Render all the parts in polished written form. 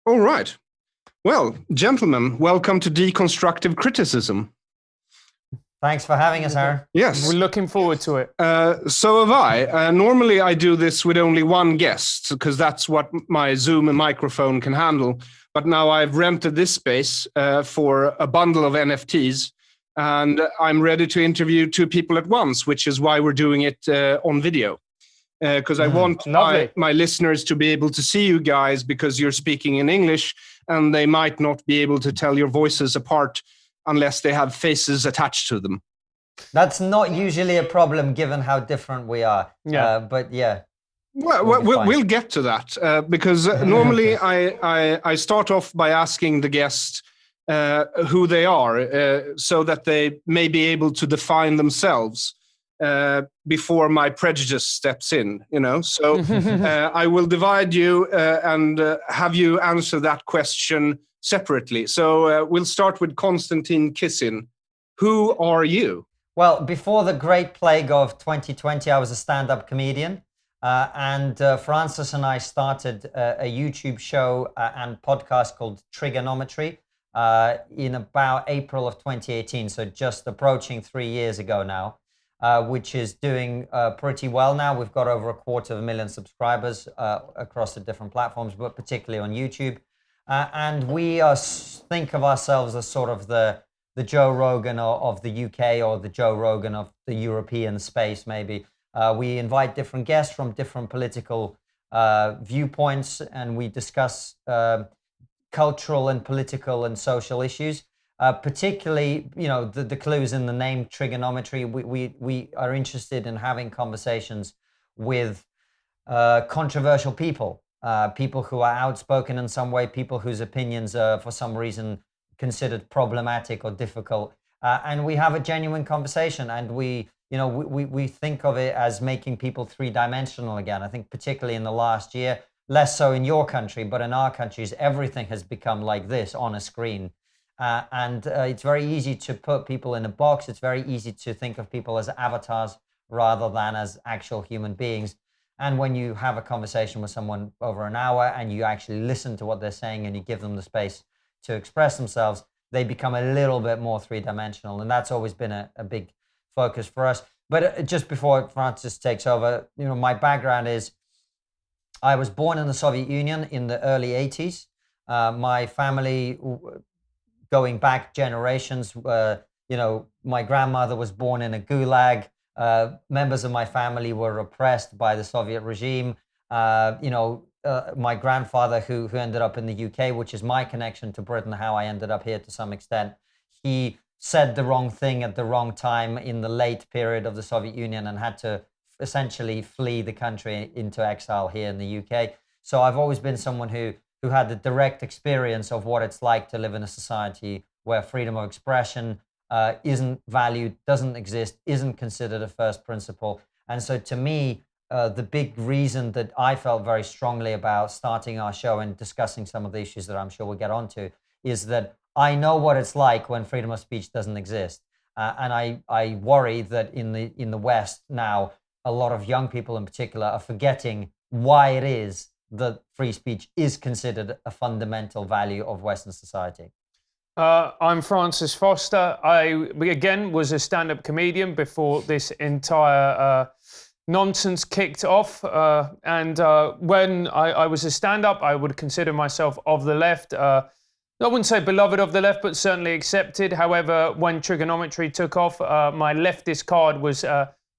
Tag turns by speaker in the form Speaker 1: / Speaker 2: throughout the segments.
Speaker 1: All right. Well, gentlemen, welcome to Deconstructive Criticism.
Speaker 2: Thanks for having us, Aron.
Speaker 1: Yes.
Speaker 3: We're looking forward to it.
Speaker 1: So have I. Normally I do this with only one guest because that's what my Zoom and microphone can handle. But now I've rented this space for a bundle of NFTs, and I'm ready to interview two people at once, which is why we're doing it on video. Because I want my listeners to be able to see you guys because you're speaking in English, and they might not be able to tell your voices apart unless they have faces attached to them.
Speaker 2: That's not usually a problem given how different we are.
Speaker 3: Yeah.
Speaker 2: But yeah.
Speaker 1: Well, we'll get to that because normally I start off by asking the guest who they are so that they may be able to define themselves before my prejudice steps in, you know. So I will divide you and have you answer that question separately. So we'll start with Konstantin Kisin. Who are you?
Speaker 2: Well, before the great plague of 2020, I was a stand-up comedian. And Francis and I started a YouTube show and podcast called TRIGGERnometry in about April of 2018. So just approaching 3 years ago now, which is doing pretty well now. We've got over 250,000 subscribers across the different platforms, but particularly on YouTube. And we think of ourselves as sort of the Joe Rogan of the UK or the Joe Rogan of the European space, maybe. We invite different guests from different political viewpoints, and we discuss cultural and political and social issues. Particularly, you know, the clues in the name TRIGGERnometry. We are interested in having conversations with controversial people. People who are outspoken in some way, people whose opinions are for some reason considered problematic or difficult. And we have a genuine conversation, and we think of it as making people three-dimensional again. I think particularly in the last year, less so in your country, but in our countries, everything has become like this on a screen. And it's very easy to put people in a box. It's very easy to think of people as avatars rather than as actual human beings. And when you have a conversation with someone over an hour and you actually listen to what they're saying and you give them the space to express themselves, they become a little bit more three-dimensional. And that's always been a big focus for us. But just before Francis takes over, you know, my background is I was born in the Soviet Union in the early 80s. My family, going back generations, my grandmother was born in a gulag. Members of my family were oppressed by the Soviet regime. My grandfather, who ended up in the UK, which is my connection to Britain, how I ended up here to some extent, he said the wrong thing at the wrong time in the late period of the Soviet Union and had to essentially flee the country into exile here in the UK. So I've always been someone who had the direct experience of what it's like to live in a society where freedom of expression isn't valued, doesn't exist, isn't considered a first principle. And so to me, the big reason that I felt very strongly about starting our show and discussing some of the issues that I'm sure we'll get onto is that I know what it's like when freedom of speech doesn't exist. And I worry that in the West now, a lot of young people in particular are forgetting why it is that free speech is considered a fundamental value of Western society.
Speaker 3: I'm Francis Foster. I, again, was a stand-up comedian before this entire nonsense kicked off. And when I was a stand-up, I would consider myself of the left. I wouldn't say beloved of the left, but certainly accepted. However, when TRIGGERnometry took off, my leftist card was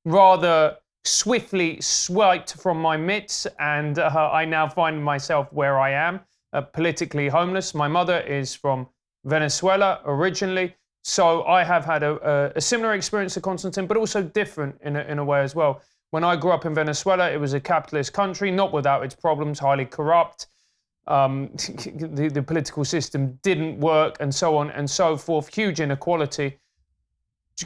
Speaker 3: rather swiftly swiped from my mitts, and I now find myself where I am, politically homeless. My mother is from Venezuela originally, so I have had a similar experience to Konstantin, but also different in a way as well. When I grew up in Venezuela, it was a capitalist country, not without its problems, highly corrupt. The political system didn't work, and so on and so forth. Huge inequality.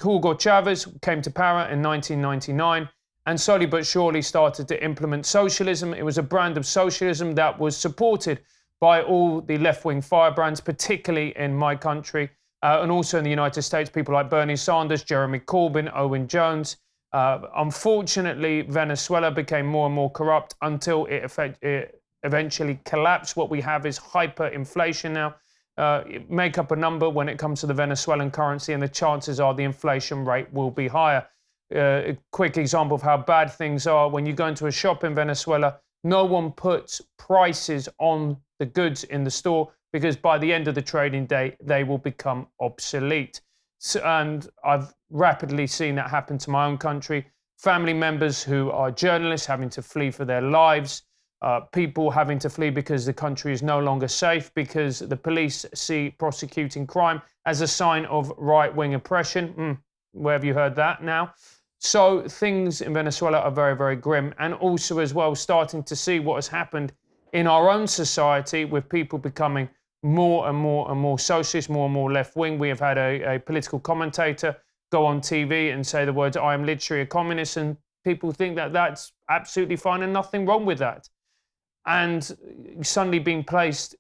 Speaker 3: Hugo Chavez came to power in 1999 and slowly but surely started to implement socialism. It was a brand of socialism that was supported by all the left-wing firebrands, particularly in my country, and also in the United States, people like Bernie Sanders, Jeremy Corbyn, Owen Jones. Unfortunately, Venezuela became more and more corrupt until it eventually collapse. What we have is hyperinflation now. Make up a number when it comes to the Venezuelan currency, and the chances are the inflation rate will be higher. A quick example of how bad things are: when you go into a shop in Venezuela, no one puts prices on the goods in the store, because by the end of the trading day, they will become obsolete. And I've rapidly seen that happen to my own country. Family members who are journalists having to flee for their lives, people having to flee because the country is no longer safe, because the police see prosecuting crime as a sign of right-wing oppression. Where have you heard that now? So things in Venezuela are very, very grim. And also as well, starting to see what has happened in our own society with people becoming more and more socialist, more and more left-wing. We have had a political commentator go on TV and say the words, "I am literally a communist," and people think that that's absolutely fine and nothing wrong with that. And suddenly being placed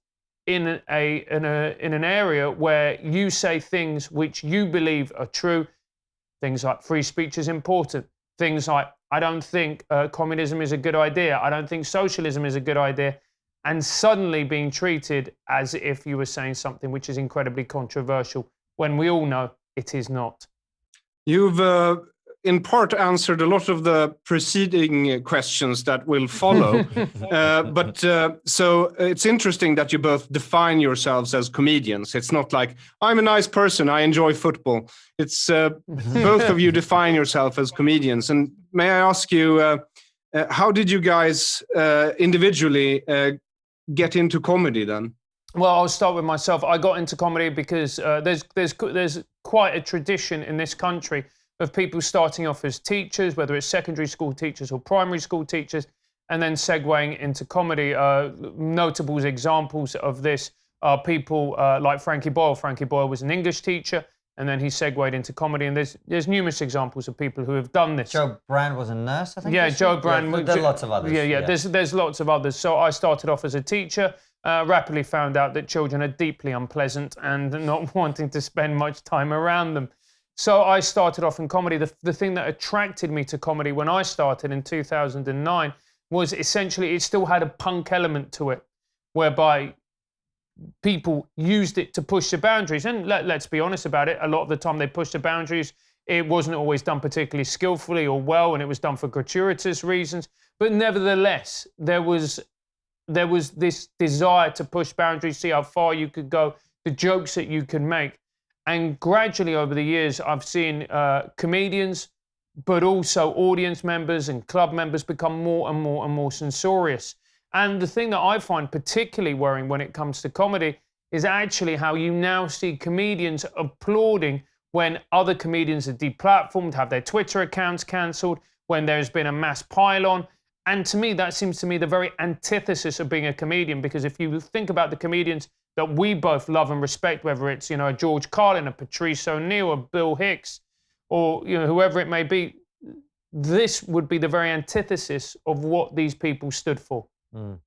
Speaker 3: in an area where you say things which you believe are true, things like free speech is important, things like, I don't think communism is a good idea, I don't think socialism is a good idea, and suddenly being treated as if you were saying something which is incredibly controversial, when we all know it is not.
Speaker 1: You've in part answered a lot of the preceding questions that will follow. So it's interesting that you both define yourselves as comedians. It's not like, I'm a nice person, I enjoy football. It's both of you define yourself as comedians. And may I ask you, how did you guys individually get into comedy then?
Speaker 3: Well, I'll start with myself. I got into comedy because there's quite a tradition in this country of people starting off as teachers, whether it's secondary school teachers or primary school teachers, and then segueing into comedy. Notable examples of this are people like Frankie Boyle. Frankie Boyle was an English teacher, and then he segued into comedy. And there's numerous examples of people who have done this.
Speaker 2: Joe Brand was a nurse, I think.
Speaker 3: Yeah, Joe Brand.
Speaker 2: Yeah, there are lots of others.
Speaker 3: Yeah. There's lots of others. So I started off as a teacher. Rapidly found out that children are deeply unpleasant and not wanting to spend much time around them. So I started off in comedy. The thing that attracted me to comedy when I started in 2009 was essentially it still had a punk element to it, whereby people used it to push the boundaries. And let's be honest about it, a lot of the time they pushed the boundaries. It wasn't always done particularly skillfully or well, and it was done for gratuitous reasons. But nevertheless, there was this desire to push boundaries, see how far you could go, the jokes that you could make. And gradually over the years, I've seen comedians, but also audience members and club members become more and more censorious. And the thing that I find particularly worrying when it comes to comedy is actually how you now see comedians applauding when other comedians are deplatformed, have their Twitter accounts cancelled, when there's been a mass pile-on. And to me, that seems to me the very antithesis of being a comedian, because if you think about the comedians that we both love and respect, whether it's, a George Carlin, a Patrice O'Neill, a Bill Hicks, or, whoever it may be, this would be the very antithesis of what these people stood for.
Speaker 2: Mm.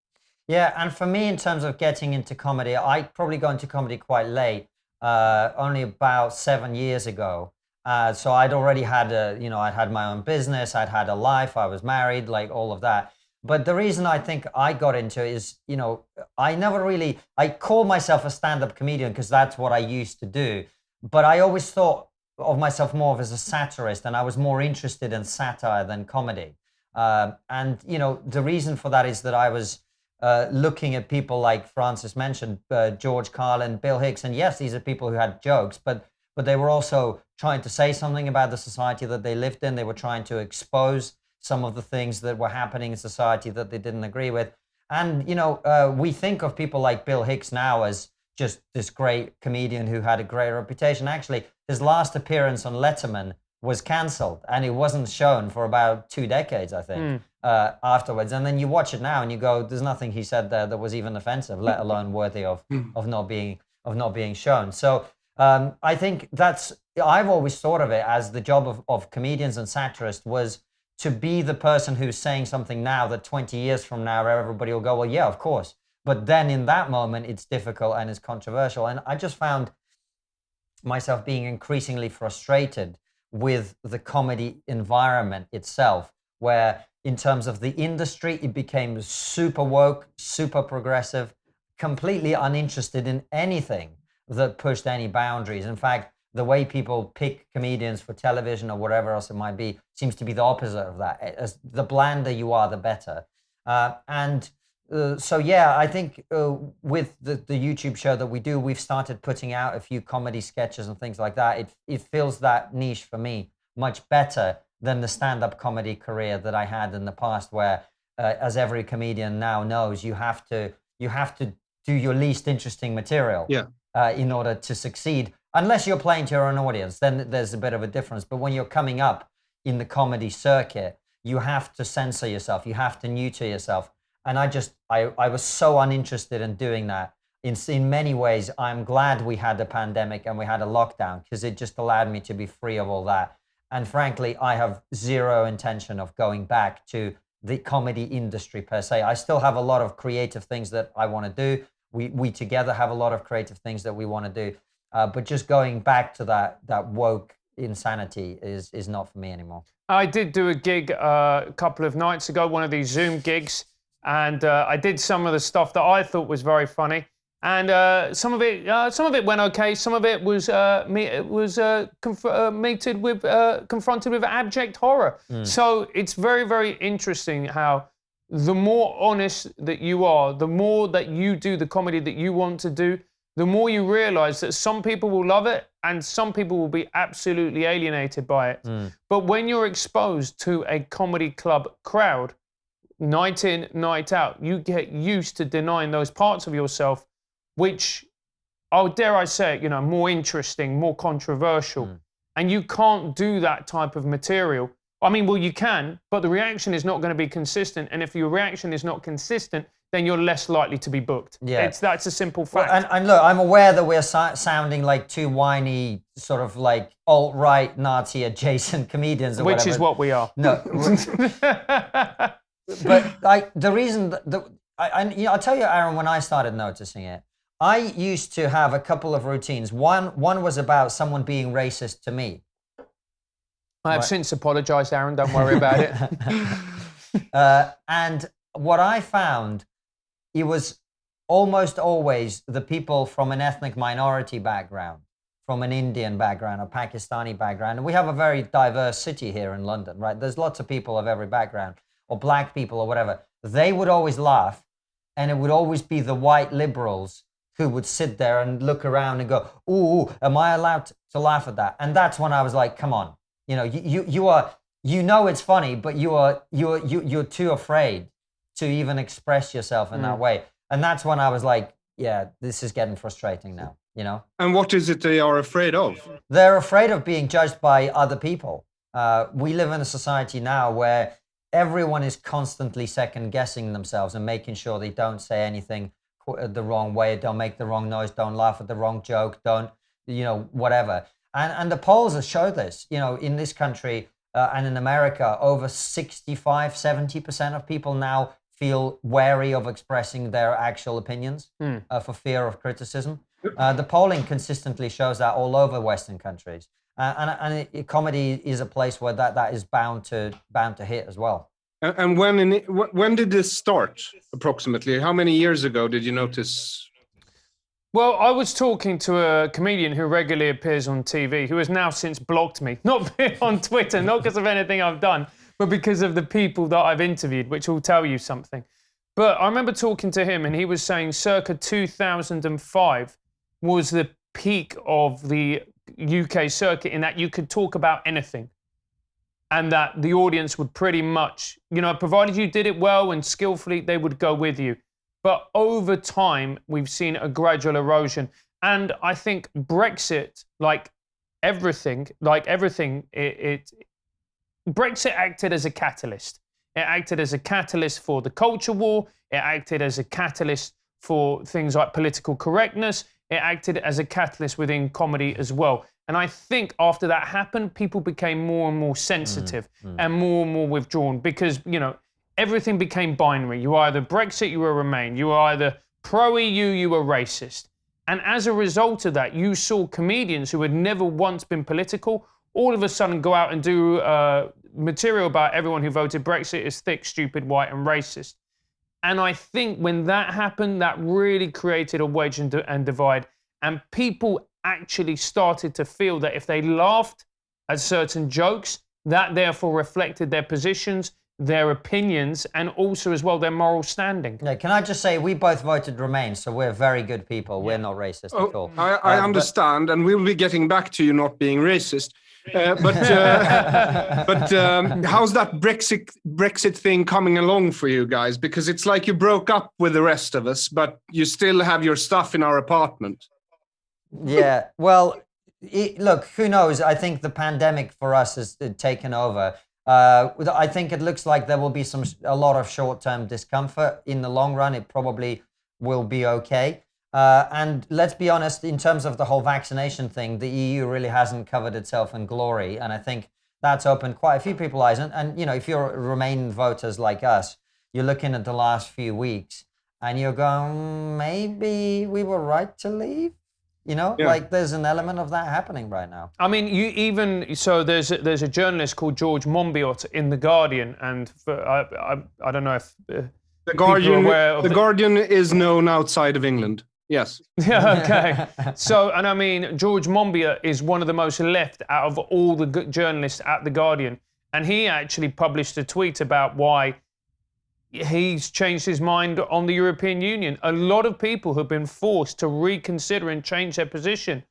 Speaker 2: Yeah, and for me, in terms of getting into comedy, I probably got into comedy quite late, only about 7 years ago. So I'd already had I'd had my own business, I'd had a life, I was married, like all of that. But the reason I think I got into it is, I call myself a stand-up comedian because that's what I used to do. But I always thought of myself more as a satirist, and I was more interested in satire than comedy. The reason for that is that I was looking at people like Francis mentioned, George Carlin, Bill Hicks, and yes, these are people who had jokes, but they were also trying to say something about the society that they lived in. They were trying to expose some of the things that were happening in society that they didn't agree with. And, we think of people like Bill Hicks now as just this great comedian who had a great reputation. Actually, his last appearance on Letterman was cancelled, and it wasn't shown for about 2 decades, I think, afterwards. And then you watch it now and you go, there's nothing he said there that was even offensive, let alone worthy of not being shown. So I think I've always thought of it as the job of comedians and satirists was to be the person who's saying something now that 20 years from now, everybody will go, well, yeah, of course. But then in that moment, it's difficult and it's controversial. And I just found myself being increasingly frustrated with the comedy environment itself, where in terms of the industry. It became super woke, super progressive, completely uninterested in anything that pushed any boundaries. In fact, the way people pick comedians for television or whatever else it might be seems to be the opposite of that. As the blander you are, the better. So yeah, I think with the YouTube show that we do, we've started putting out a few comedy sketches and things like that. It fills that niche for me much better than the stand-up comedy career that I had in the past, where, as every comedian now knows, you have to do your least interesting material in order to succeed. Unless you're playing to your own audience, then there's a bit of a difference. But when you're coming up in the comedy circuit, you have to censor yourself. You have to neuter yourself. And I was so uninterested in doing that. In many ways, I'm glad we had a pandemic and we had a lockdown, because it just allowed me to be free of all that. And frankly, I have zero intention of going back to the comedy industry per se. I still have a lot of creative things that I want to do. We together have a lot of creative things that we want to do. But just going back to that woke insanity is not for me anymore.
Speaker 3: I did do a gig a couple of nights ago, one of these Zoom gigs, and I did some of the stuff that I thought was very funny. And some of it went okay. Some of it was confronted with abject horror. So it's very, very interesting how the more honest that you are, the more that you do the comedy that you want to do, the more you realize that some people will love it and some people will be absolutely alienated by it. But when you're exposed to a comedy club crowd, night in, night out, you get used to denying those parts of yourself which, dare I say it, more interesting, more controversial. And you can't do that type of material. I mean, well, you can, but the reaction is not going to be consistent. And if your reaction is not consistent, then you're less likely to be booked. Yeah. That's a simple fact.
Speaker 2: Well, and look, I'm aware that we're sounding like two whiny, sort of like alt-right Nazi adjacent comedians or
Speaker 3: Which
Speaker 2: whatever.
Speaker 3: is what we are.
Speaker 2: No. But the reason I'll tell you, Aaron, when I started noticing it, I used to have a couple of routines. One was about someone being racist to me.
Speaker 3: I have since apologized, Aaron. Don't worry about it.
Speaker 2: And what I found, it was almost always the people from an ethnic minority background, from an Indian background, a Pakistani background. And we have a very diverse city here in London, right? There's lots of people of every background, or black people or whatever. They would always laugh, and it would always be the white liberals who would sit there and look around and go, ooh, am I allowed to laugh at that? And that's when I was like, come on, it's funny, but you're too afraid to even express yourself in that way. And that's when I was like, yeah, this is getting frustrating now,
Speaker 1: And what is it they are afraid of?
Speaker 2: They're afraid of being judged by other people. We live in a society now where everyone is constantly second guessing themselves and making sure they don't say anything the wrong way, don't make the wrong noise, don't laugh at the wrong joke, don't, whatever. And the polls have showed this, in this country and in America, over 65-70% of people now feel wary of expressing their actual opinions for fear of criticism. The polling consistently shows that all over Western countries. And comedy is a place where that is bound to hit as well.
Speaker 1: And when did this start, approximately? How many years ago did you notice?
Speaker 3: Well, I was talking to a comedian who regularly appears on TV, who has now since blocked me. Not on Twitter, not because of anything I've done, but because of the people that I've interviewed, which will tell you something. But I remember talking to him, and he was saying circa 2005 was the peak of the UK circuit, in that you could talk about anything. And that the audience would pretty much, provided you did it well and skillfully, they would go with you. But over time, we've seen a gradual erosion. And I think Brexit, like everything, Brexit acted as a catalyst. It acted as a catalyst for the culture war. It acted as a catalyst for things like political correctness. It acted as a catalyst within comedy as well. And I think after that happened, people became more and more sensitive and more withdrawn, because, everything became binary. You were either Brexit, you were Remain. You were either pro-EU, you were racist. And as a result of that, you saw comedians who had never once been political all of a sudden go out and do material about everyone who voted Brexit is thick, stupid, white, and racist. And I think when that happened, that really created a wedge and divide. And people actually started to feel that if they laughed at certain jokes, that therefore reflected their positions, their opinions, and also as well their moral standing.
Speaker 2: Yeah, can I just say, we both voted Remain, so we're very good people. We're not racist at all.
Speaker 1: I understand, and we'll be getting back to you not being racist. But how's that Brexit thing coming along for you guys? Because it's like you broke up with the rest of us, but you still have your stuff in our apartment.
Speaker 2: Yeah, well, look, who knows? I think the pandemic for us has taken over. I think it looks like there will be a lot of short-term discomfort. In the long run, it probably will be okay. And let's be honest, in terms of the whole vaccination thing, the EU really hasn't covered itself in glory. And I think that's opened quite a few people's eyes. And you know, if you're Remain voters like us, you're looking at the last few weeks and you're going, maybe we were right to leave. You know, like there's an element of that happening right now.
Speaker 3: I mean, there's a journalist called George Monbiot in The Guardian, and I don't know if
Speaker 1: The Guardian is known outside of England. Yes.
Speaker 3: Yeah, okay. So, and I mean, George Monbiot is one of the most left out of all the journalists at The Guardian. And he actually published a tweet about why he's changed his mind on the European Union. A lot of people have been forced to reconsider and change their position,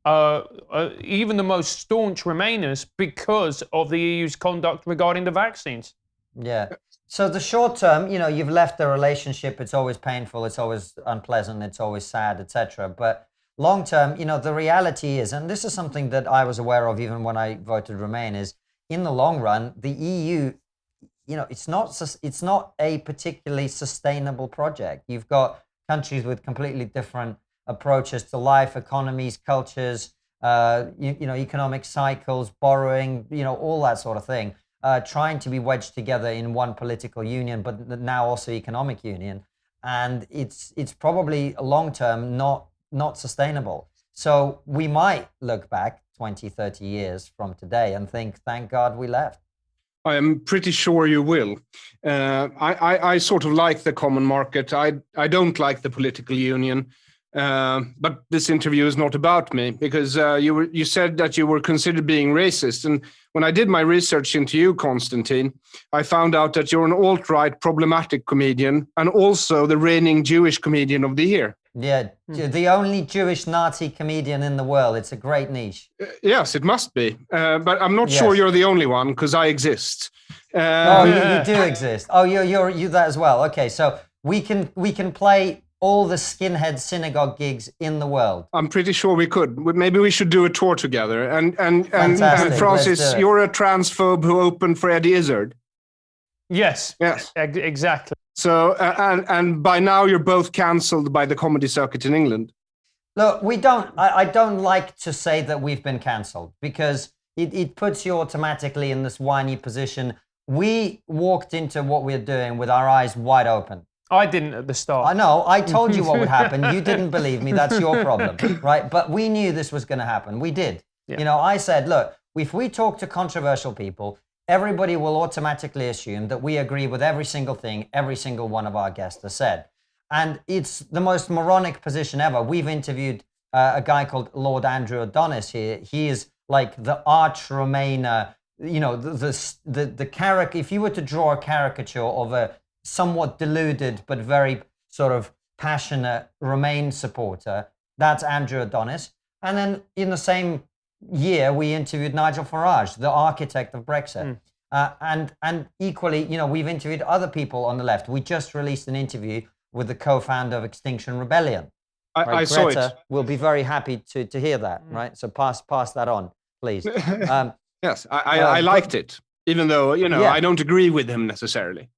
Speaker 3: even the most staunch Remainers, because of the EU's conduct regarding the vaccines.
Speaker 2: Yeah. So the short term, you know, you've left the relationship. It's always painful. It's always unpleasant. It's always sad, etc. But long term, you know, the reality is, and this is something that I was aware of even when I voted Remain, is in the long run, the EU, you know, it's not a particularly sustainable project. You've got countries with completely different approaches to life, economies, cultures, you know, economic cycles, borrowing, you know, all that sort of thing. Trying to be wedged together in one political union, but now also economic union, and it's probably long term not sustainable. So we might look back 20, 30 years from today and think, thank God we left.
Speaker 1: I am pretty sure you will. I sort of like the common market. I don't like the political union. But this interview is not about me, because you said that you were considered being racist. And when I did my research into you, Konstantin, I found out that you're an alt-right problematic comedian and also the reigning Jewish comedian of the year.
Speaker 2: Yeah, the only Jewish Nazi comedian in the world. It's a great niche.
Speaker 1: Yes, it must be. But I'm not sure you're the only one, because I exist.
Speaker 2: Oh, you do exist. Oh, you that as well. Okay, so we can play all the skinhead synagogue gigs in the world.
Speaker 1: I'm pretty sure we could. Maybe we should do a tour together. And Francis, you're a transphobe who opened for Eddie Izzard.
Speaker 3: Yes.
Speaker 1: Yes.
Speaker 3: Exactly.
Speaker 1: So, and by now you're both cancelled by the comedy circuit in England.
Speaker 2: Look, I don't like to say that we've been cancelled, because it puts you automatically in this whiny position. We walked into what we're doing with our eyes wide open.
Speaker 3: I didn't at the start.
Speaker 2: I know. I told you what would happen. You didn't believe me. That's your problem, right? But we knew this was going to happen. We did. Yeah. You know, I said, look, if we talk to controversial people, everybody will automatically assume that we agree with every single thing every single one of our guests has said. And it's the most moronic position ever. We've interviewed a guy called Lord Andrew Adonis here. He is like the arch Remainer, you know, the character. If you were to draw a caricature of a somewhat deluded but very sort of passionate Remain supporter, that's Andrew Adonis. And then in the same year, we interviewed Nigel Farage, the architect of Brexit. And equally, you know, we've interviewed other people on the left. We just released an interview with the co-founder of Extinction Rebellion.
Speaker 1: I saw it.
Speaker 2: We'll be very happy to hear that, right? So pass that on, please.
Speaker 1: Yes, I liked it, even though, you know, I don't agree with him necessarily.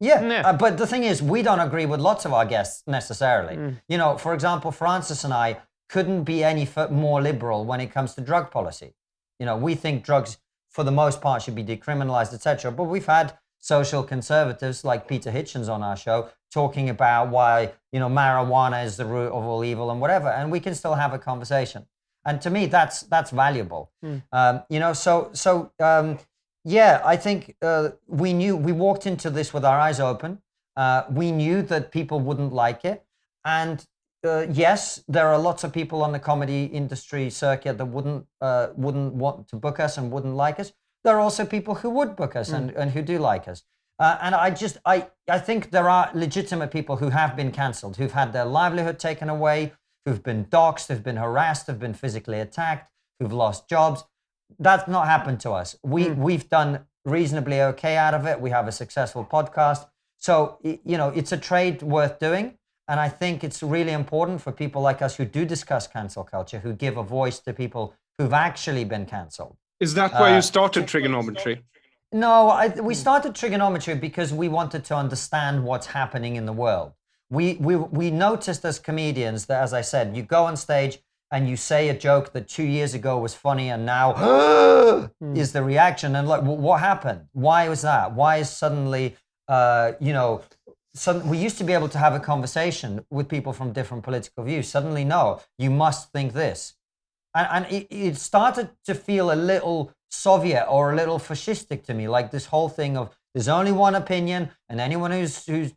Speaker 2: Yeah, but the thing is, we don't agree with lots of our guests necessarily. You know, for example, Francis and I couldn't be any more liberal when it comes to drug policy. You know, we think drugs, for the most part, should be decriminalized, etc. But we've had social conservatives like Peter Hitchens on our show talking about why, you know, marijuana is the root of all evil and whatever, and we can still have a conversation. And to me, that's valuable. You know, Yeah, I think we walked into this with our eyes open. We knew that people wouldn't like it. And yes, there are lots of people on the comedy industry circuit that wouldn't want to book us and wouldn't like us. There are also people who would book us and who do like us. And I think there are legitimate people who have been cancelled, who've had their livelihood taken away, who've been doxxed, who've been harassed, who've been physically attacked, who've lost jobs. That's not happened to us. We've done reasonably okay out of it. We have a successful podcast. So, it's a trade worth doing. And I think it's really important for people like us who do discuss cancel culture, who give a voice to people who've actually been cancelled.
Speaker 1: Is that why you started TRIGGERnometry?
Speaker 2: No, we started TRIGGERnometry because we wanted to understand what's happening in the world. We noticed as comedians that, as I said, you go on stage and you say a joke that 2 years ago was funny and now is the reaction. And like, what happened? Why was that? Why is suddenly, we used to be able to have a conversation with people from different political views. Suddenly, no, you must think this. And it started to feel a little Soviet or a little fascistic to me, like this whole thing of there's only one opinion and anyone who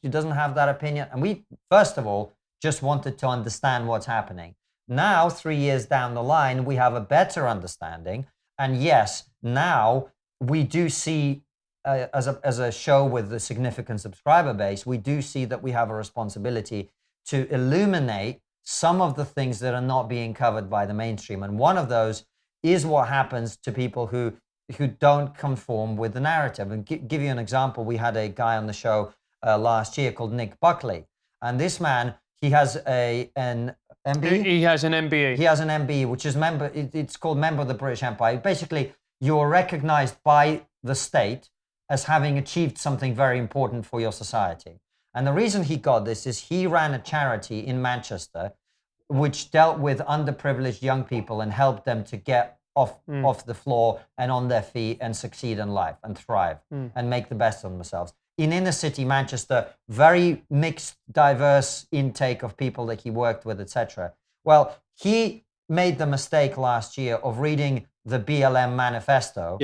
Speaker 2: doesn't have that opinion. And we, first of all, just wanted to understand what's happening. Now, 3 years down the line, we have a better understanding. And yes, now we do see, as a show with a significant subscriber base, we do see that we have a responsibility to illuminate some of the things that are not being covered by the mainstream. And one of those is what happens to people who don't conform with the narrative. And give you an example, we had a guy on the show last year called Nick Buckley. And this man, he has an MBE?
Speaker 3: He has an MBE.
Speaker 2: He has an MBE, which is it's called Member of the British Empire. Basically, you're recognized by the state as having achieved something very important for your society. And the reason he got this is he ran a charity in Manchester which dealt with underprivileged young people and helped them to get off the floor and on their feet and succeed in life and thrive and make the best of themselves. In inner city Manchester, very mixed, diverse intake of people that he worked with, etc. Well, he made the mistake last year of reading the BLM manifesto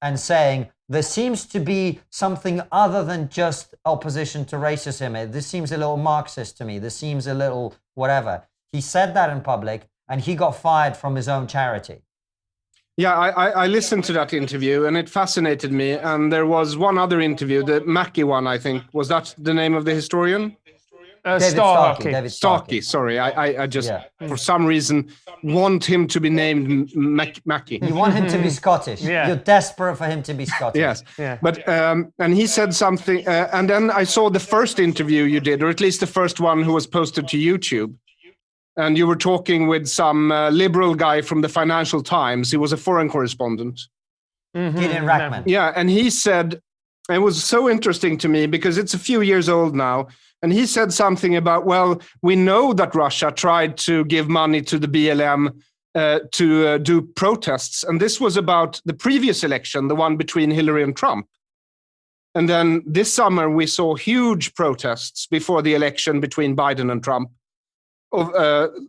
Speaker 2: and saying, there seems to be something other than just opposition to racism. This seems a little Marxist to me. This seems a little whatever. He said that in public and he got fired from his own charity.
Speaker 1: Yeah, I listened to that interview and it fascinated me. And there was one other interview, the Mackey one, I think. Was that the name of the historian?
Speaker 2: David
Speaker 1: Starkey, sorry. I just, for some reason, want him to be named Mackey.
Speaker 2: You want him to be Scottish. You're desperate for him to be Scottish.
Speaker 1: Yes. Yeah. But, and he said something, and then I saw the first interview you did, or at least the first one who was posted to YouTube. And you were talking with some liberal guy from the Financial Times. He was a foreign correspondent.
Speaker 2: Gideon Rackman.
Speaker 1: Yeah, and he said, it was so interesting to me because it's a few years old now. And he said something about, well, we know that Russia tried to give money to the BLM to do protests. And this was about the previous election, the one between Hillary and Trump. And then this summer, we saw huge protests before the election between Biden and Trump of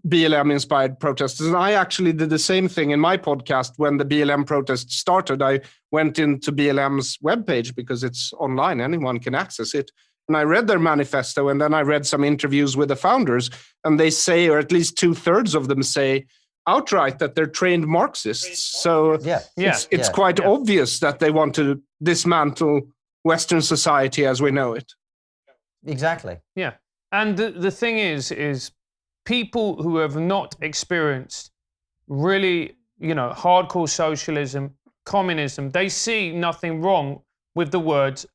Speaker 1: BLM-inspired protesters. And I actually did the same thing in my podcast when the BLM protests started. I went into BLM's webpage because it's online. Anyone can access it. And I read their manifesto, and then I read some interviews with the founders, and they say, or at least 2/3 of them say outright that they're trained Marxists. So it's quite obvious that they want to dismantle Western society as we know it.
Speaker 2: Exactly.
Speaker 3: Yeah. And the thing is people who have not experienced really, hardcore socialism, communism, they see nothing wrong with the words,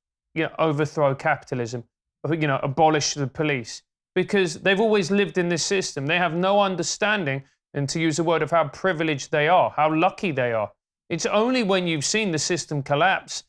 Speaker 3: overthrow capitalism, abolish the police, because they've always lived in this system. They have no understanding, and to use the word, of how privileged they are, how lucky they are. It's only when you've seen the system collapse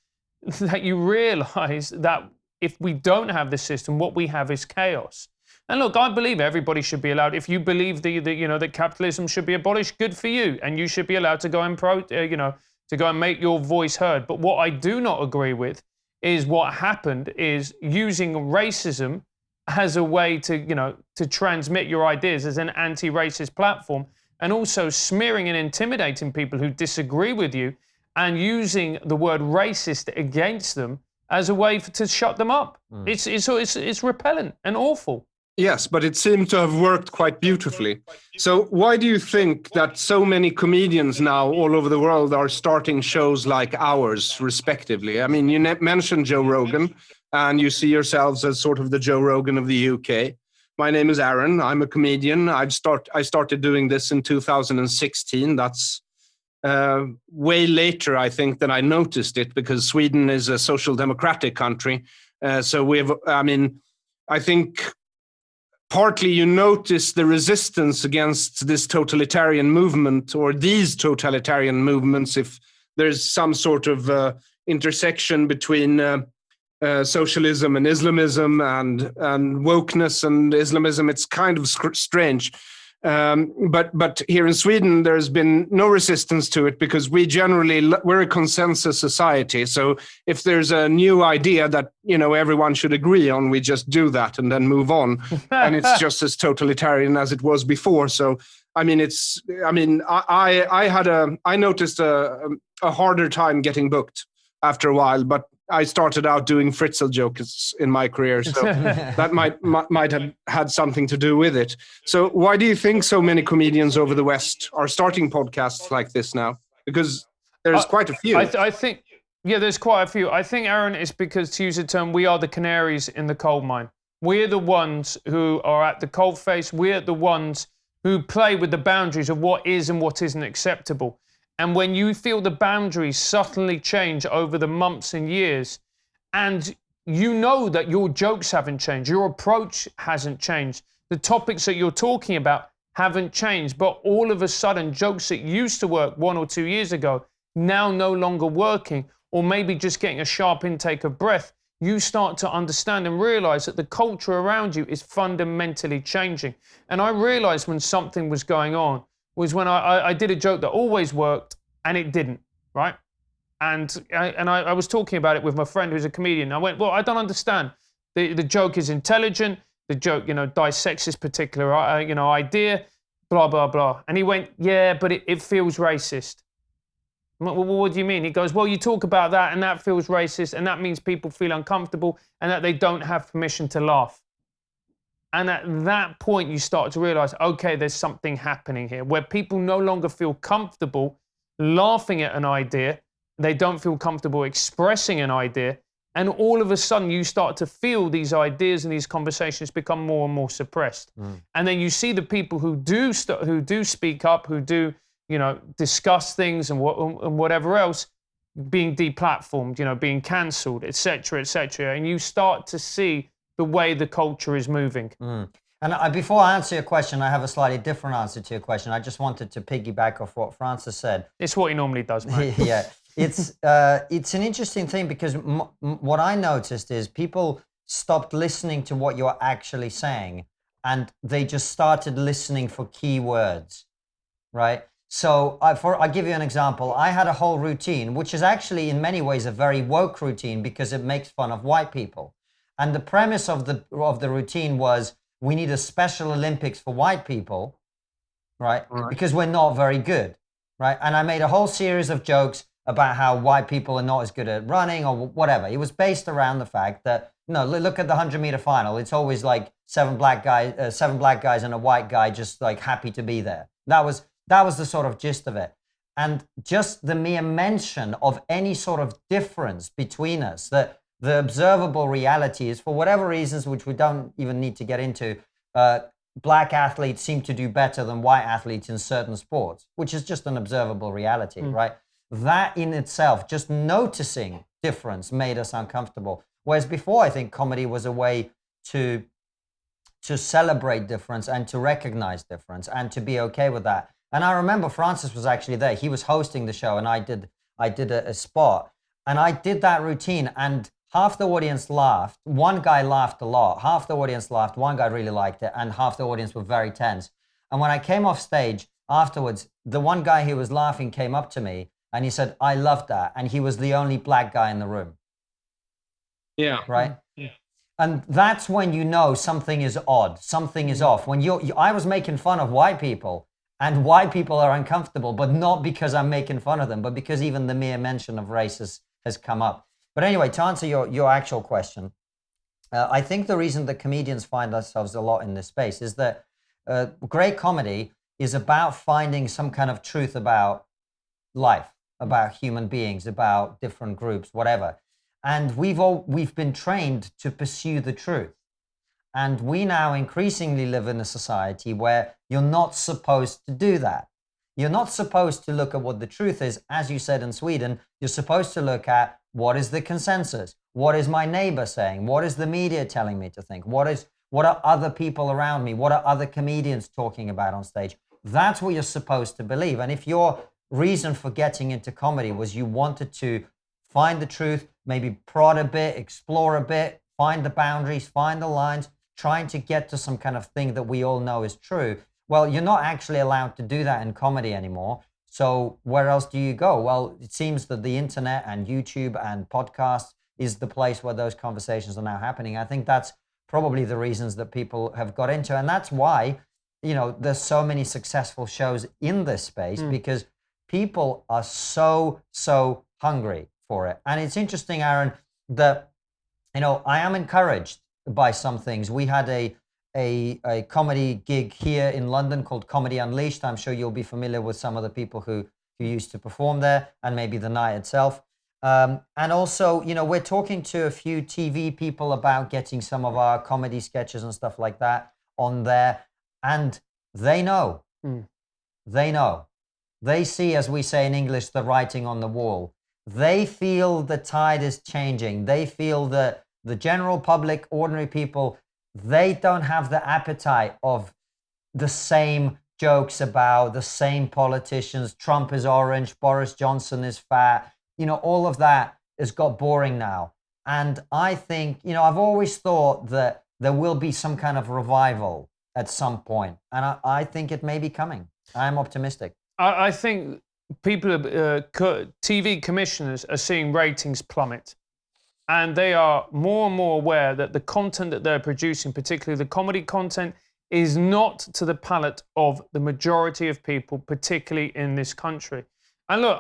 Speaker 3: that you realize that if we don't have the system, what we have is chaos. And look, I believe everybody should be allowed. If you believe that capitalism should be abolished, good for you, and you should be allowed to go and to go and make your voice heard. But what I do not agree with is what happened is using racism as a way to transmit your ideas as an anti-racist platform, and also smearing and intimidating people who disagree with you and using the word racist against them as a way to shut them up. It's repellent and awful.
Speaker 1: Yes, but it seemed to have worked quite beautifully. So why do you think that so many comedians now all over the world are starting shows like ours, respectively? I mean, you mentioned Joe Rogan, and you see yourselves as sort of the Joe Rogan of the UK. My name is Aron. I'm a comedian. I started doing this in 2016. That's way later, I think, than I noticed it, because Sweden is a social democratic country. I think partly you notice the resistance against this totalitarian movement, or these totalitarian movements, if there's some sort of intersection between socialism and Islamism and wokeness and Islamism. It's kind of strange. But here in Sweden, there's been no resistance to it, because we're a consensus society. So if there's a new idea that, everyone should agree on, we just do that and then move on. And it's just as totalitarian as it was before. So, I noticed a harder time getting booked after a while, but I started out doing Fritzl jokes in my career, so that might have had something to do with it. So why do you think so many comedians over the West are starting podcasts like this now? Because there's quite a few.
Speaker 3: I think, there's quite a few. I think, Aaron, it's because, to use a term, we are the canaries in the coal mine. We're the ones who are at the coalface. We're the ones who play with the boundaries of what is and what isn't acceptable. And when you feel the boundaries subtly change over the months and years, and you know that your jokes haven't changed, your approach hasn't changed, the topics that you're talking about haven't changed, but all of a sudden jokes that used to work 1 or 2 years ago, now no longer working, or maybe just getting a sharp intake of breath, you start to understand and realize that the culture around you is fundamentally changing. And I realized when something was going on was when I did a joke that always worked and it didn't, right? And I was talking about it with my friend who's a comedian. I went, well, I don't understand. The joke is intelligent. The joke, dissects this particular, idea, blah, blah, blah. And he went, yeah, but it feels racist. I'm like, well, what do you mean? He goes, well, you talk about that and that feels racist, and that means people feel uncomfortable and that they don't have permission to laugh. And at that point, you start to realize, okay, there's something happening here where people no longer feel comfortable laughing at an idea. They don't feel comfortable expressing an idea. And all of a sudden, you start to feel these ideas and these conversations become more and more suppressed. And then you see the people who do speak up, who do, discuss things and whatever else, being deplatformed, being cancelled, etc., etc. And you start to see the way the culture is moving.
Speaker 2: And before I answer your question, I have a slightly different answer to your question. I just wanted to piggyback off what Francis said.
Speaker 3: It's what he normally does, mate.
Speaker 2: Yeah, it's an interesting thing, because what I noticed is people stopped listening to what you're actually saying, and they just started listening for keywords, right? So I'll give you an example. I had a whole routine, which is actually in many ways a very woke routine, because it makes fun of white people. And the premise of the routine was, we need a Special Olympics for white people, right? Because we're not very good, right? And I made a whole series of jokes about how white people are not as good at running or whatever. It was based around the fact that, look at the 100-meter final. It's always like seven black guys and a white guy just like happy to be there. That was the sort of gist of it. And just the mere mention of any sort of difference between us, that the observable reality is, for whatever reasons, which we don't even need to get into, black athletes seem to do better than white athletes in certain sports, which is just an observable reality, right? That in itself, just noticing difference, made us uncomfortable. Whereas before, I think comedy was a way to celebrate difference and to recognize difference and to be okay with that. And I remember Francis was actually there. He was hosting the show, and I did a spot, and I did that routine, and half the audience laughed. One guy laughed a lot. Half the audience laughed. One guy really liked it, and half the audience were very tense. And when I came off stage afterwards, the one guy who was laughing came up to me and he said, "I loved that." And he was the only black guy in the room.
Speaker 1: Yeah.
Speaker 2: Right? Yeah. And that's when you know something is odd, something is off. When I was making fun of white people, and why people are uncomfortable, but not because I'm making fun of them, but because even the mere mention of race has come up. But anyway, to answer your actual question, I think the reason that comedians find ourselves a lot in this space is that great comedy is about finding some kind of truth about life, about human beings, about different groups, whatever. And we've been trained to pursue the truth. And we now increasingly live in a society where you're not supposed to do that. You're not supposed to look at what the truth is. As you said in Sweden, you're supposed to look at what is the consensus? What is my neighbor saying? What is the media telling me to think? What are other people around me? What are other comedians talking about on stage? That's what you're supposed to believe. And if your reason for getting into comedy was you wanted to find the truth, maybe prod a bit, explore a bit, find the boundaries, find the lines, trying to get to some kind of thing that we all know is true. Well, you're not actually allowed to do that in comedy anymore. So where else do you go? Well, it seems that the internet and YouTube and podcasts is the place where those conversations are now happening. I think that's probably the reasons that people have got into. And that's why, there's so many successful shows in this space because people are so hungry for it. And it's interesting, Aron, that, I am encouraged by some things. We had a comedy gig here in London called Comedy Unleashed. I'm sure you'll be familiar with some of the people who used to perform there and maybe the night itself. And also, we're talking to a few TV people about getting some of our comedy sketches and stuff like that on there. And they know. They know. They see, as we say in English, the writing on the wall. They feel the tide is changing. They feel that the general public, ordinary people, they don't have the appetite of the same jokes about the same politicians. Trump is orange, Boris Johnson is fat. All of that has got boring now. And I think, I've always thought that there will be some kind of revival at some point. And I think it may be coming. I'm optimistic.
Speaker 3: I think people, TV commissioners are seeing ratings plummet. And they are more and more aware that the content that they're producing, particularly the comedy content, is not to the palate of the majority of people, particularly in this country. And look,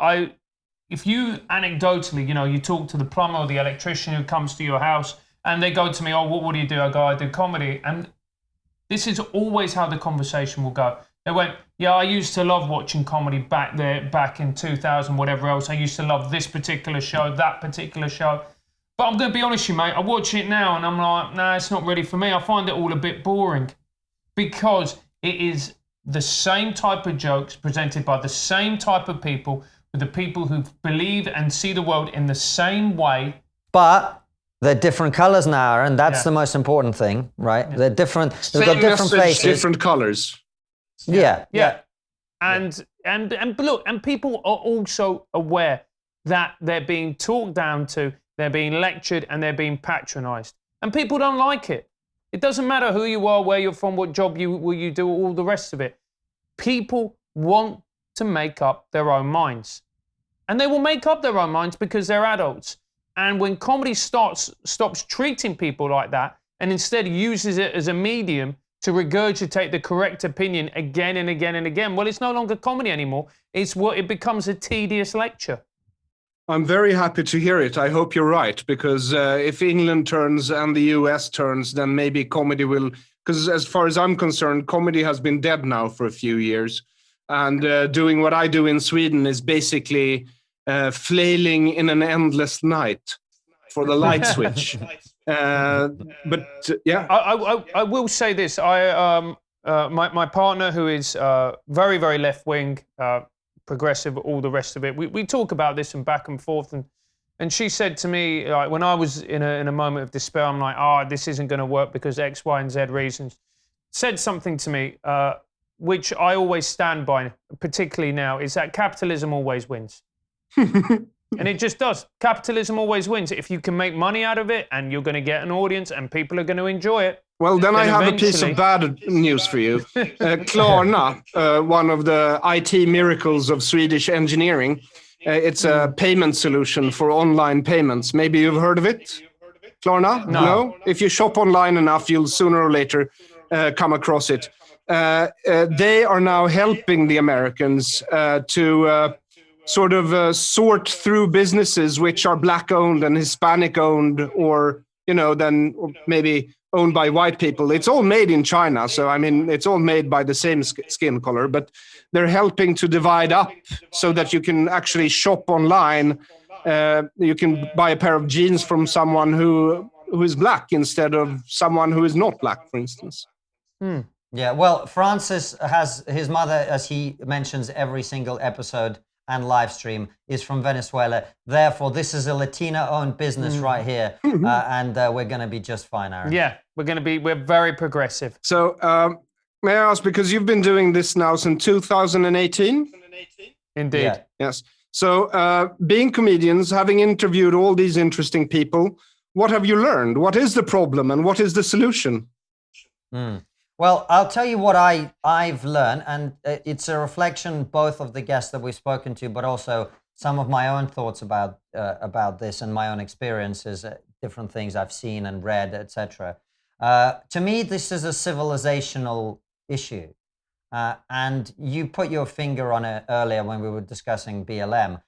Speaker 3: if you anecdotally, you talk to the plumber or the electrician who comes to your house and they go to me, oh, what do you do? I go, I do comedy. And this is always how the conversation will go. They went, yeah, I used to love watching comedy back in 2000, whatever else. I used to love this particular show, that particular show. But I'm going to be honest with you, mate, I watch it now and I'm like, nah, it's not really for me. I find it all a bit boring because it is the same type of jokes presented by the same type of people with the people who believe and see the world in the same way.
Speaker 2: But they're different colors now, and that's the most important thing, right? Yeah. They're different. They've got different faces.
Speaker 1: Different colors.
Speaker 2: Yeah.
Speaker 3: And look, and people are also aware that they're being talked down to, they're being lectured, and they're being patronized. And people don't like it. It doesn't matter who you are, where you're from, what job you do, all the rest of it. People want to make up their own minds. And they will make up their own minds because they're adults. And when comedy stops treating people like that and instead uses it as a medium to regurgitate the correct opinion again and again and again, well, it's no longer comedy anymore. It becomes a tedious lecture.
Speaker 1: I'm very happy to hear it. I hope you're right, because if England turns and the US turns, then maybe comedy will... Because as far as I'm concerned, comedy has been dead now for a few years. And doing what I do in Sweden is basically flailing in an endless night for the light switch. But yeah.
Speaker 3: I will say this. My partner, who is very, very left-wing, progressive, all the rest of it. We talk about this and back and forth, and she said to me, like, when I was in a moment of despair, I'm like, this isn't going to work because X, Y, and Z reasons. Said something to me, which I always stand by, particularly now, is that capitalism always wins. And it just does. Capitalism always wins. If you can make money out of it, and you're going to get an audience, and people are going to enjoy it.
Speaker 1: Well, then I have a piece of bad news for you. Klarna, one of the IT miracles of Swedish engineering, it's a payment solution for online payments. Maybe you've heard of it? Klarna? No? If you shop online enough, you'll sooner or later come across it. they are now helping the Americans to sort of sort through businesses which are black owned and Hispanic owned, or then maybe owned by white people. It's all made in China, so I mean it's all made by the same skin color, but they're helping to divide up so that you can actually shop online. You can buy a pair of jeans from someone who is black instead of someone who is not black, for instance.
Speaker 2: Yeah, well, Francis has his mother, as he mentions every single episode and live stream, is from Venezuela. Therefore, this is a Latina-owned business right here, and we're going to be just fine, Aaron.
Speaker 3: Yeah, we're very progressive.
Speaker 1: So, may I ask, because you've been doing this now since 2018?
Speaker 3: Indeed.
Speaker 2: Yeah.
Speaker 1: Yes. So, being comedians, having interviewed all these interesting people, what have you learned? What is the problem and what is the solution?
Speaker 2: Well, I'll tell you what I've learned, and it's a reflection both of the guests that we've spoken to, but also some of my own thoughts about this and my own experiences, different things I've seen and read, etc. To me, this is a civilizational issue, and you put your finger on it earlier when we were discussing BLM.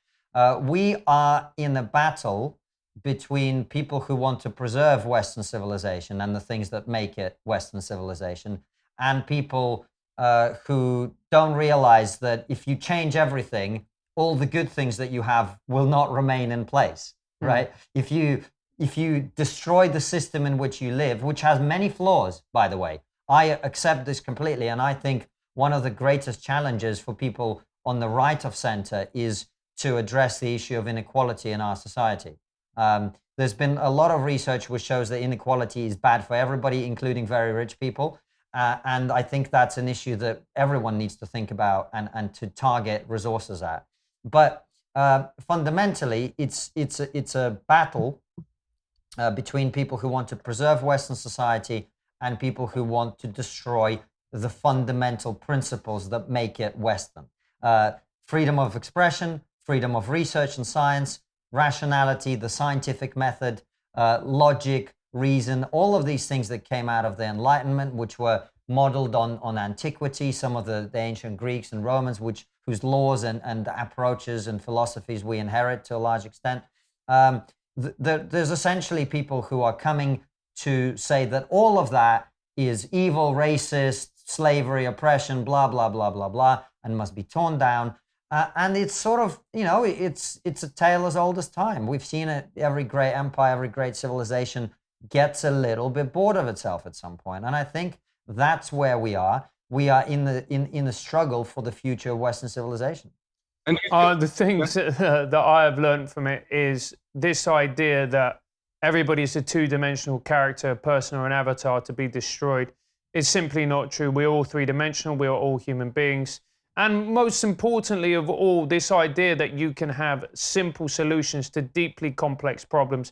Speaker 2: We are in a battle between people who want to preserve Western civilization and the things that make it Western civilization, and people who don't realize that if you change everything, all the good things that you have will not remain in place, right? If you destroy the system in which you live, which has many flaws, by the way, I accept this completely, and I think one of the greatest challenges for people on the right of center is to address the issue of inequality in our society. There's been a lot of research which shows that inequality is bad for everybody, including very rich people. And I think that's an issue that everyone needs to think about and to target resources at. But fundamentally, it's a battle between people who want to preserve Western society and people who want to destroy the fundamental principles that make it Western. Freedom of expression, freedom of research and science, rationality, the scientific method, logic, reason, all of these things that came out of the Enlightenment, which were modeled on antiquity, some of the ancient Greeks and Romans, whose laws and approaches and philosophies we inherit to a large extent. There's essentially people who are coming to say that all of that is evil, racist, slavery, oppression, blah, blah, blah, blah, blah, and must be torn down. And it's sort of, it's a tale as old as time. We've seen it. Every great empire, every great civilization gets a little bit bored of itself at some point. And I think that's where we are. We are in the struggle for the future of Western civilization.
Speaker 1: And
Speaker 3: The things that I have learned from it is this idea that everybody's a two-dimensional character, a person or an avatar to be destroyed is simply not true. We're all three-dimensional. We are all human beings. And most importantly of all, this idea that you can have simple solutions to deeply complex problems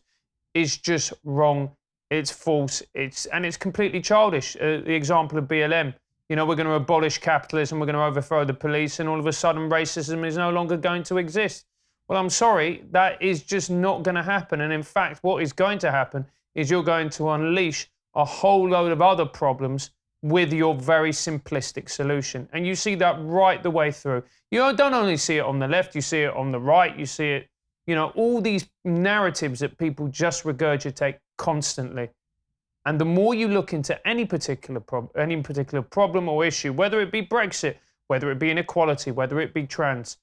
Speaker 3: is just wrong. It's false. It's completely childish. The example of BLM. We're going to abolish capitalism. We're going to overthrow the police, and all of a sudden racism is no longer going to exist. Well, I'm sorry, that is just not going to happen. And in fact, what is going to happen is you're going to unleash a whole load of other problems with your very simplistic solution. And you see that right the way through. You don't only see it on the left, you see it on the right, you see it, all these narratives that people just regurgitate constantly. And the more you look into any particular problem or issue, whether it be Brexit, whether it be inequality, whether it be trans,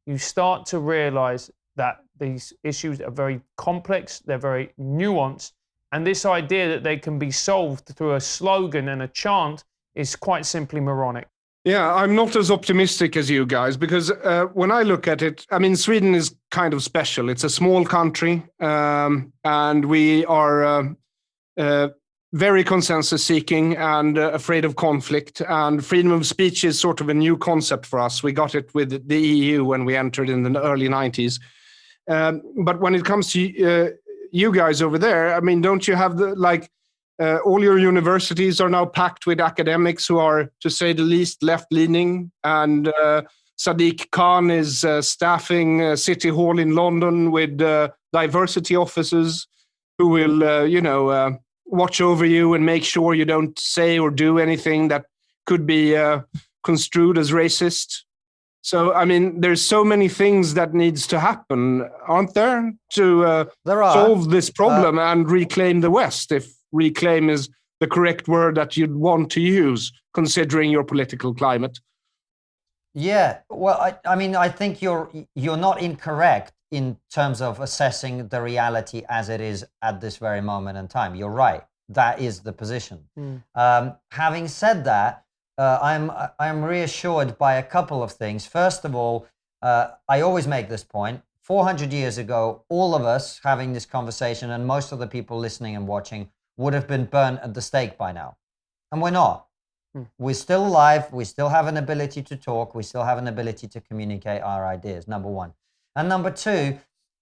Speaker 3: you start to realize that these issues are very complex, they're very nuanced, and this idea that they can be solved through a slogan and a chant is quite simply moronic.
Speaker 1: Yeah, I'm not as optimistic as you guys, because when I look at it, I mean, Sweden is kind of special. It's a small country, and we are very consensus-seeking and afraid of conflict. And freedom of speech is sort of a new concept for us. We got it with the EU when we entered in the early 90s. But when it comes to you guys over there, I mean, don't you have all your universities are now packed with academics who are, to say the least, left-leaning, and Sadiq Khan is staffing City Hall in London with diversity officers who will, watch over you and make sure you don't say or do anything that could be construed as racist. So, I mean, there's so many things that needs to happen, aren't there, to solve this problem and reclaim the West, if reclaim is the correct word that you'd want to use, considering your political climate.
Speaker 2: Yeah, well, I mean, I think you're not incorrect in terms of assessing the reality as it is at this very moment in time. You're right. That is the position. Having said that, I'm reassured by a couple of things. First of all, I always make this point. 400 years ago, all of us having this conversation and most of the people listening and watching would have been burnt at the stake by now. And we're not. We're still alive. We still have an ability to talk. We still have an ability to communicate our ideas, number one. And number two,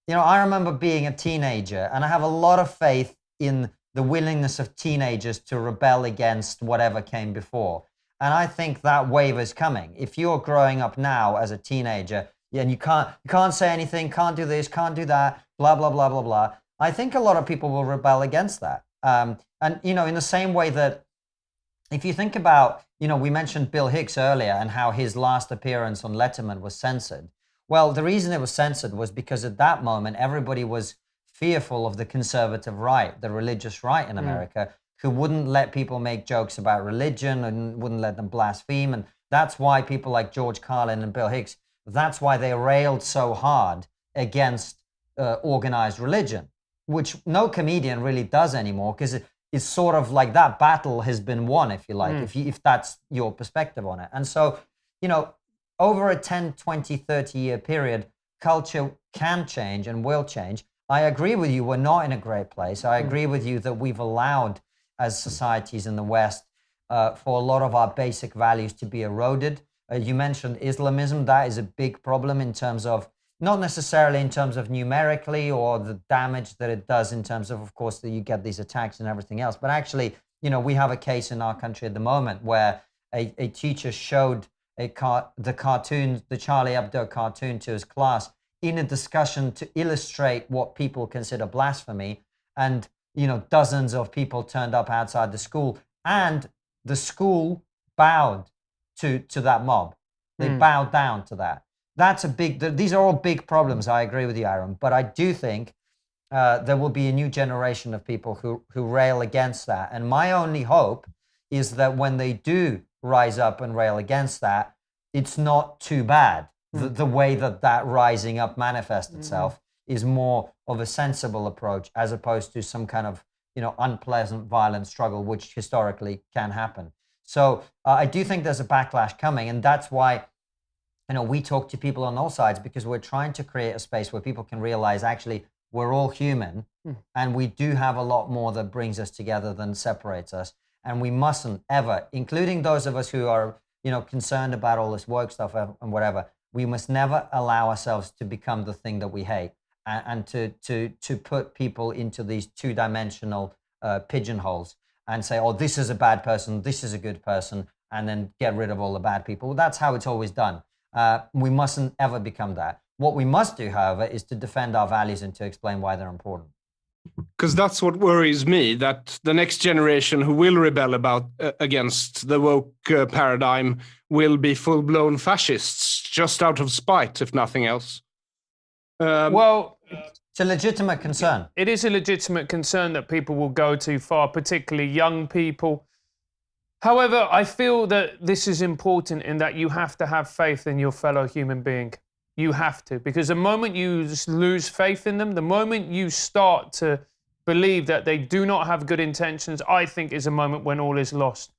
Speaker 2: I remember being a teenager, and I have a lot of faith in the willingness of teenagers to rebel against whatever came before. And I think that wave is coming. If you're growing up now as a teenager, and you can't say anything, can't do this, can't do that, blah, blah, blah, blah, blah, I think a lot of people will rebel against that. And, in the same way that if you think about, we mentioned Bill Hicks earlier and how his last appearance on Letterman was censored. Well, the reason it was censored was because at that moment, everybody was fearful of the conservative right, the religious right in America, who wouldn't let people make jokes about religion and wouldn't let them blaspheme. And that's why people like George Carlin and Bill Hicks, that's why they railed so hard against organized religion, which no comedian really does anymore, because it's sort of like that battle has been won, if you like, if that's your perspective on it. And so, over a 10, 20, 30 year period, culture can change and will change. I agree with you, we're not in a great place. I agree with you that we've allowed, as societies in the West, for a lot of our basic values to be eroded. You mentioned Islamism. That is a big problem in terms of, not necessarily in terms of numerically or the damage that it does in terms of course, that you get these attacks and everything else. But actually, we have a case in our country at the moment where a teacher showed the Charlie Hebdo cartoon to his class in a discussion to illustrate what people consider blasphemy. And, dozens of people turned up outside the school, and the school bowed to that mob. They bowed down to that. That's these are all big problems. I agree with you, Aron. But I do think there will be a new generation of people who rail against that. And my only hope is that when they do rise up and rail against that, it's not too bad. The way that rising up manifests itself is more of a sensible approach, as opposed to some kind of, unpleasant, violent struggle, which historically can happen. So I do think there's a backlash coming. And that's why, we talk to people on all sides, because we're trying to create a space where people can realize actually we're all human and we do have a lot more that brings us together than separates us. And we mustn't ever, including those of us who are, concerned about all this woke stuff and whatever, we must never allow ourselves to become the thing that we hate and to put people into these two-dimensional pigeonholes and say, oh, this is a bad person, this is a good person, and then get rid of all the bad people. That's how it's always done. We mustn't ever become that. What we must do, however, is to defend our values and to explain why they're important.
Speaker 1: Because that's what worries me, that the next generation who will rebel against the woke paradigm will be full-blown fascists, just out of spite, if nothing else.
Speaker 3: Well,
Speaker 2: it's a legitimate concern.
Speaker 3: It is a legitimate concern that people will go too far, particularly young people. However, I feel that this is important in that you have to have faith in your fellow human being. You have to, because the moment you just lose faith in them, the moment you start to believe that they do not have good intentions, I think is a moment when all is lost.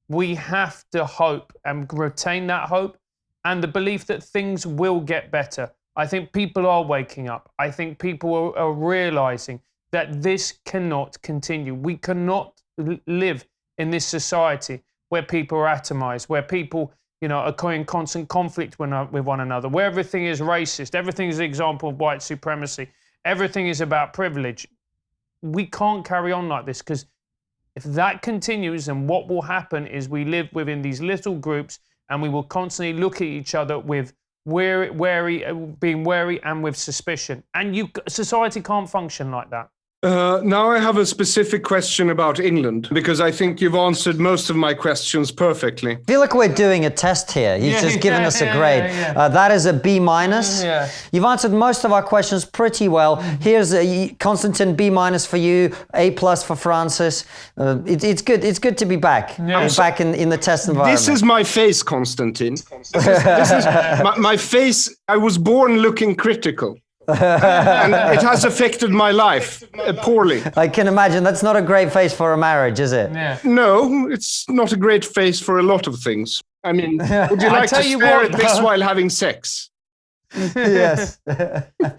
Speaker 3: We have to hope and retain that hope and the belief that things will get better. I think people are waking up. I think people are realizing that this cannot continue. We cannot live in this society where people are atomized, where people are in constant conflict with one another, where everything is racist, everything is an example of white supremacy, everything is about privilege. We can't carry on like this, because if that continues, then what will happen is we live within these little groups and we will constantly look at each other with being wary and with suspicion. And society can't function like that.
Speaker 1: Now I have a specific question about England, because I think you've answered most of my questions perfectly.
Speaker 2: I feel like we're doing a test here. He's just given us a grade. That is a B-. You've answered most of our questions pretty well. Here's a Konstantin, B- for you, A+ for Francis. It's good. It's good to be back. Back in the test environment.
Speaker 1: This is my face, Konstantin. This is my face. I was born looking critical. And it has affected my life poorly.
Speaker 2: I can imagine. That's not a great face for a marriage, is it?
Speaker 3: Yeah.
Speaker 1: No, it's not a great face for a lot of things. I mean, would you like to stare at this while having sex?
Speaker 2: Yes.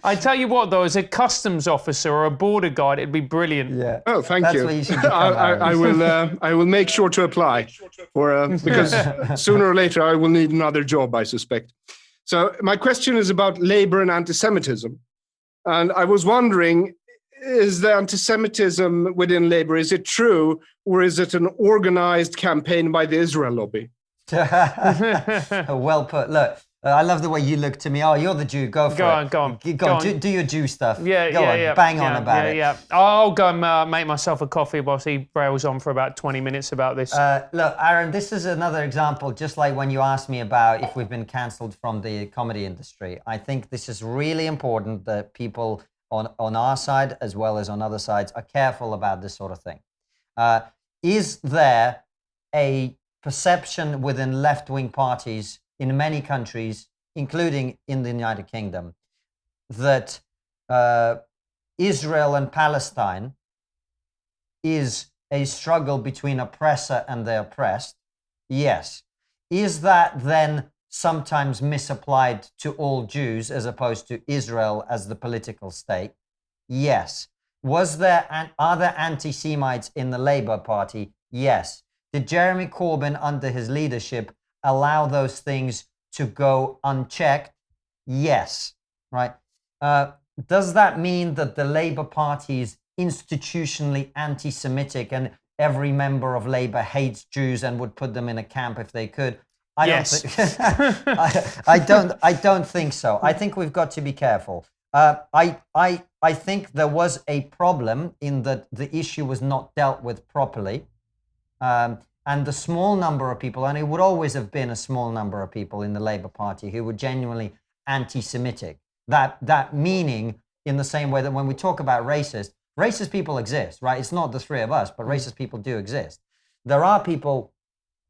Speaker 3: I tell you what, though, as a customs officer or a border guard, it'd be brilliant.
Speaker 2: Yeah.
Speaker 1: Oh, thank
Speaker 2: That's
Speaker 1: you.
Speaker 2: what you should become,
Speaker 1: I will make sure to apply because sooner or later I will need another job, I suspect. So my question is about labor and anti-Semitism. And I was wondering, is the anti-Semitism within labor, is it true, or is it an organized campaign by the Israel lobby?
Speaker 2: Well put. Look, I love the way you look to me. Oh, you're the Jew. Go for it.
Speaker 3: Go on.
Speaker 2: Do your Jew stuff.
Speaker 3: Yeah,
Speaker 2: go on. Bang on about it.
Speaker 3: Yeah. I'll go and make myself a coffee whilst he brails on for about 20 minutes about this.
Speaker 2: Look, Aron, this is another example, just like when you asked me about if we've been cancelled from the comedy industry. I think this is really important that people on our side, as well as on other sides, are careful about this sort of thing. Is there a perception within left-wing parties in many countries, including in the United Kingdom, that Israel and Palestine is a struggle between oppressor and the oppressed? Yes. Is that then sometimes misapplied to all Jews as opposed to Israel as the political state? Yes. Are there anti-Semites in the Labour Party? Yes. Did Jeremy Corbyn, under his leadership, allow those things to go unchecked? Yes. Right. Does that mean that the Labour Party is institutionally anti-Semitic and every member of Labour hates Jews and would put them in a camp if they could? I don't think so. I think we've got to be careful. I think there was a problem in that the issue was not dealt with properly. And the small number of people, and it would always have been a small number of people in the Labour Party who were genuinely anti-Semitic. That meaning, in the same way that when we talk about racist people exist, right? It's not the three of us, but racist people do exist. There are people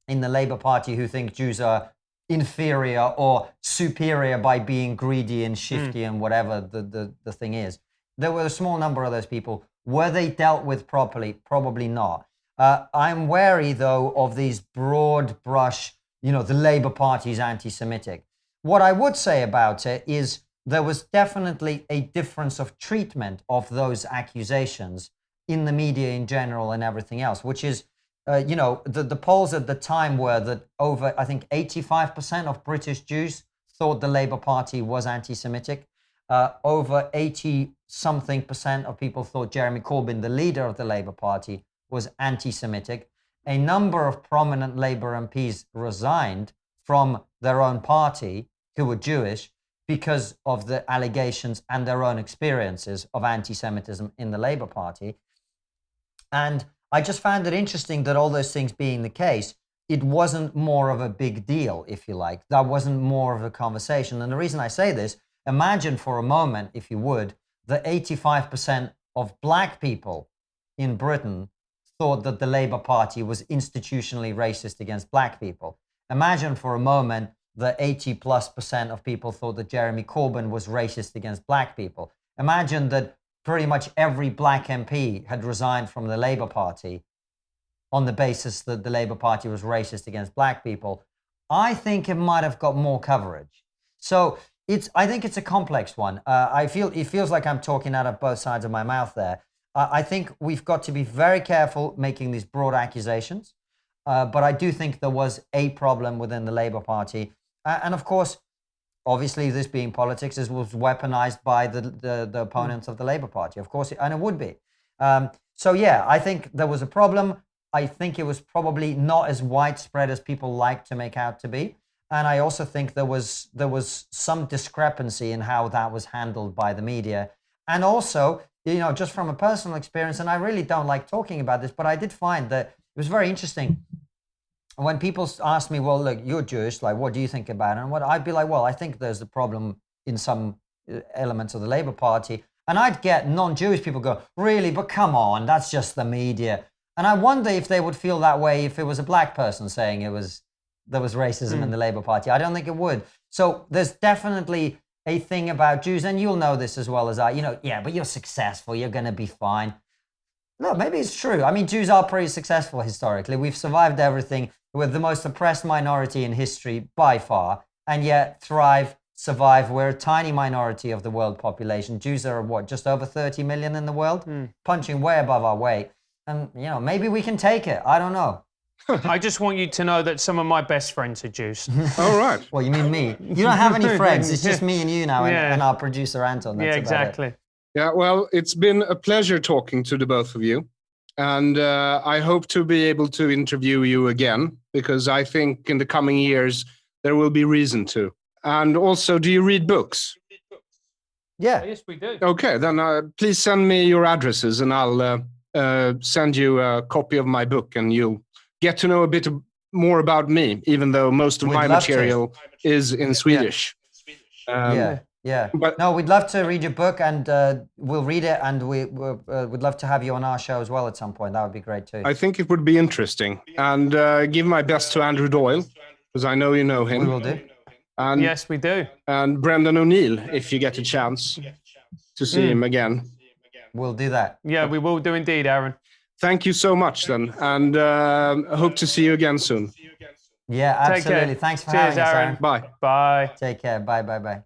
Speaker 2: in the Labour Party who think Jews are inferior or superior by being greedy and shifty and whatever the thing is. There were a small number of those people. Were they dealt with properly? Probably not. I'm wary, though, of these broad brush, the Labour Party is anti-Semitic. What I would say about it is there was definitely a difference of treatment of those accusations in the media in general and everything else, which is, the polls at the time were that over, I think, 85% of British Jews thought the Labour Party was anti-Semitic. Over 80-something% of people thought Jeremy Corbyn, the leader of the Labour Party, was anti-Semitic. A number of prominent Labour MPs resigned from their own party who were Jewish because of the allegations and their own experiences of anti-Semitism in the Labour Party. And I just found it interesting that all those things being the case, it wasn't more of a big deal, if you like. That wasn't more of a conversation. And the reason I say this, imagine for a moment, if you would, that 85% of black people in Britain thought that the Labour Party was institutionally racist against black people. Imagine for a moment that 80+% of people thought that Jeremy Corbyn was racist against black people. Imagine that pretty much every black MP had resigned from the Labour Party on the basis that the Labour Party was racist against black people. I think it might have got more coverage. So I think it's a complex one. It feels like I'm talking out of both sides of my mouth there. I think we've got to be very careful making these broad accusations. But I do think there was a problem within the Labour Party. And of course, obviously, this being politics, this was weaponized by the opponents of the Labour Party, of course, and it would be. So yeah, I think there was a problem. I think it was probably not as widespread as people like to make out to be. And I also think there was some discrepancy in how that was handled by the media. And also, just from a personal experience, and I really don't like talking about this, but I did find that it was very interesting. When people ask me, well, look, you're Jewish, like, what do you think about it? And I'd be like, well, I think there's a problem in some elements of the Labour Party. And I'd get non-Jewish people go, really, but come on, that's just the media. And I wonder if they would feel that way if it was a black person saying there was racism in the Labour Party. I don't think it would. So there's definitely a thing about Jews, and you'll know this as well as I, yeah, but you're successful, you're going to be fine. No, maybe it's true. I mean, Jews are pretty successful historically. We've survived everything. We're the most oppressed minority in history by far, and yet survive. We're a tiny minority of the world population. Jews are just over 30 million in the world, punching way above our weight. And, maybe we can take it. I don't know.
Speaker 3: I just want you to know that some of my best friends are Jews.
Speaker 1: All right.
Speaker 2: Well, you mean me? You don't have any friends. It's just me and you now, and our producer Anton. That's
Speaker 3: exactly.
Speaker 1: Yeah, well, it's been a pleasure talking to the both of you. And I hope to be able to interview you again, because I think in the coming years, there will be reason to. And also, do you read books?
Speaker 2: Yeah.
Speaker 3: Yes, we do.
Speaker 1: Okay, then please send me your addresses and I'll send you a copy of my book, and you'll get to know a bit more about me, even though most of my material is in Swedish.
Speaker 2: Yeah.
Speaker 1: But
Speaker 2: no, we'd love to read your book, and we'll read it, and we'd love to have you on our show as well at some point. That would be great too.
Speaker 1: I think it would be interesting. And give my best to Andrew Doyle, because I know you know him.
Speaker 2: We will do.
Speaker 1: And,
Speaker 3: yes, we do.
Speaker 1: And Brendan O'Neill, if you get a chance to see him again.
Speaker 2: We'll do that.
Speaker 3: Yeah, we will do indeed, Aaron.
Speaker 1: Thank you so much then, and I hope to see you again soon.
Speaker 2: Yeah, absolutely. Thanks for having us, Aaron.
Speaker 1: Bye.
Speaker 3: Bye.
Speaker 2: Take care. Bye.